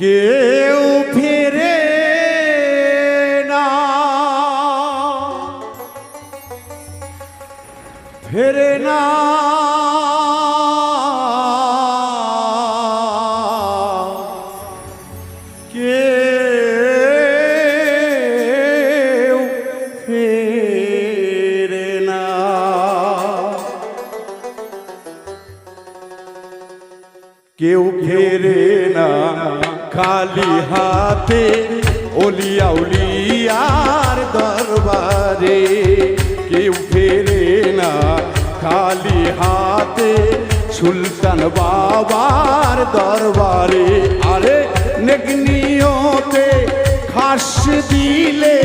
কেউ ফিরে না, ফেরে না কেউ ফেরে না। কেউ ফেরে না খালি হাতে ওলিয়া উলিয়ার দরবারে। কেউ ফেরে না খালি হাতে সুলতান বাবার দরবারে। আরে নেক নিয়তে খাস দিলে,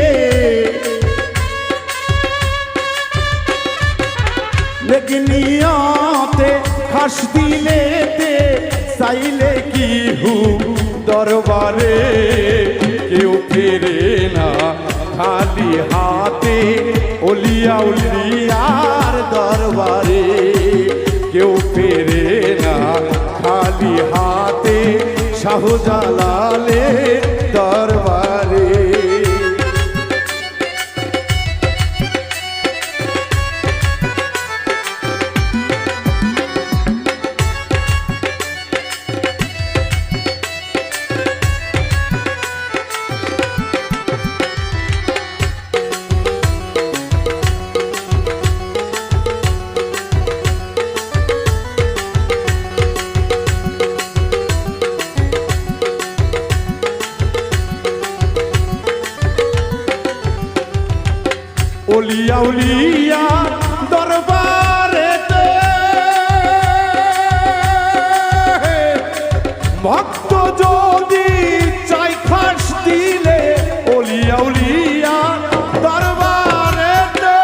নেক নিয়তে খাস দিলে চাইলে কি হু দরবারে। কেউ ফেরে না খালি হাতে ওলিয়া উলিয়ার দরবারে। কেউ ফেরে না খালি হাতে শাহজালালের দরবারে। ওলিয়া উলিয়া দরবারেতে ভক্ত যদি চাই খাস দিলে, ওলিয়া উলিয়া দরবারেতে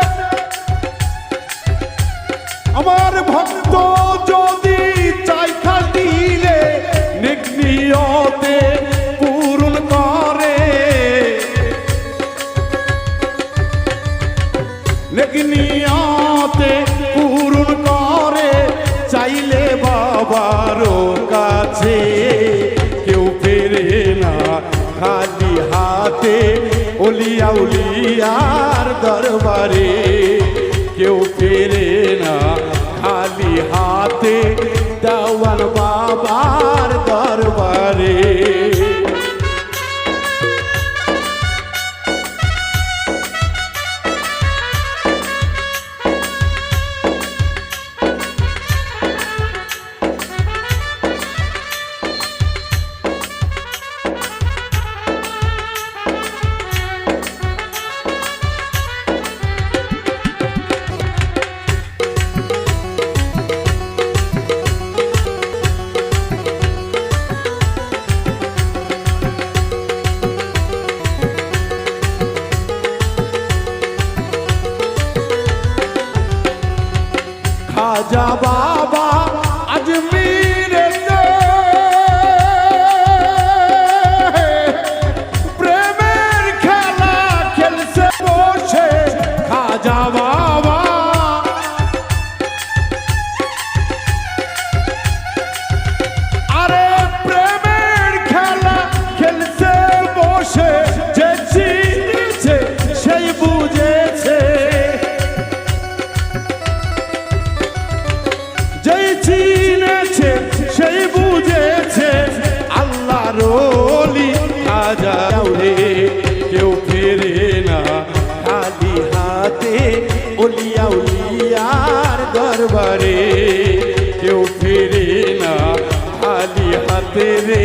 আমার ভক্ত যদি চাই খাস দিলে নেক নিয়তে পূরণ করে। নেক নিয়তে পূরণ করে চাইলে বাবার কাছে। কেউ ফেরে না খালি হাতে ওলিয়া উলিয়ার দরবারে। কেউ ফেরে না খালি হাতে দেওয়ান বাবার দরবারে। খাজা বাবা আজমিরেতে প্রেমের খেলা খেলছে বসে। খাজা বাবা আরে প্রেমের খেলা খেলছে বসে। যে চিনেছে সেই বুঝেছে, যেই চিনেছে সেই বুঝেছে আল্লাহর ওলি খাজা রে। কেউ ফেরে না খালি হাতে ওলিয়া উলিয়ার দরবারে। কেউ ফেরে না খালি হাতে রে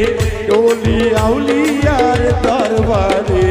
ওলিয়া উলিয়ার দরবারে।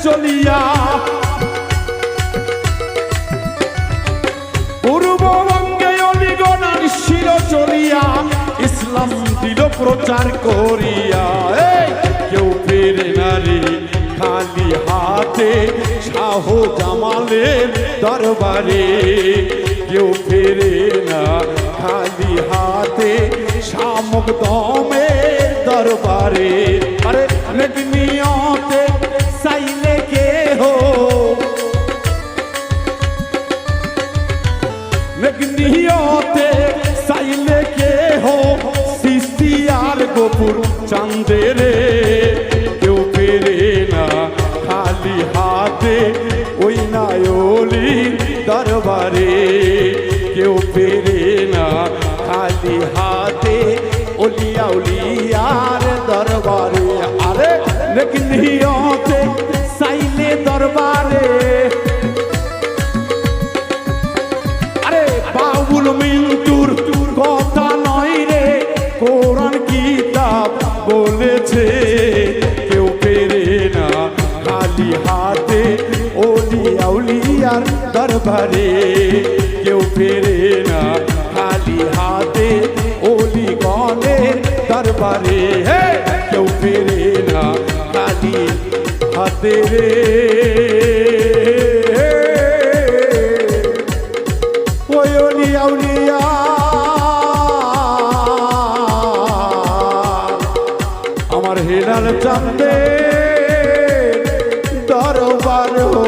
চলিয়া পূর্ববঙ্গে অলিগণ আসিল চলিয়া ইসলাম দিল প্রচার করিয়া এই কেউ ফেরে নারী খালি হাতে শাহ জামালের দরবারে কেউ ফেরে না খালি হাতে শামুক দমের দরবারে আরে নিয়তে চাইলে কে হো নিয়তে চাইলে কে হো সিস্তিয়ার গোপুর চাঁদেরে কেউ ফেরে না খালি হাতে ওই নায়লি দরবারে কেউ ফেরে না খালি হাতে ওলিয়া উলিয়ার দরবারে আরে নিয়তে চাইলে দরবারে আরে বাউল মিন্টুর কথা নয় রে কোরআন কিতাব বলেছে কেউ ফেরে না খালি হাতে ওলিয়া উলিয়ার দরবারে কেউ ফেরে না খালি হাতে ওলি গণের দরবারে কেউ ফেরে না খালি হাতে রে ওই ওলিয়া উলিয়া আমার হেলাল চাঁদে দরবার হো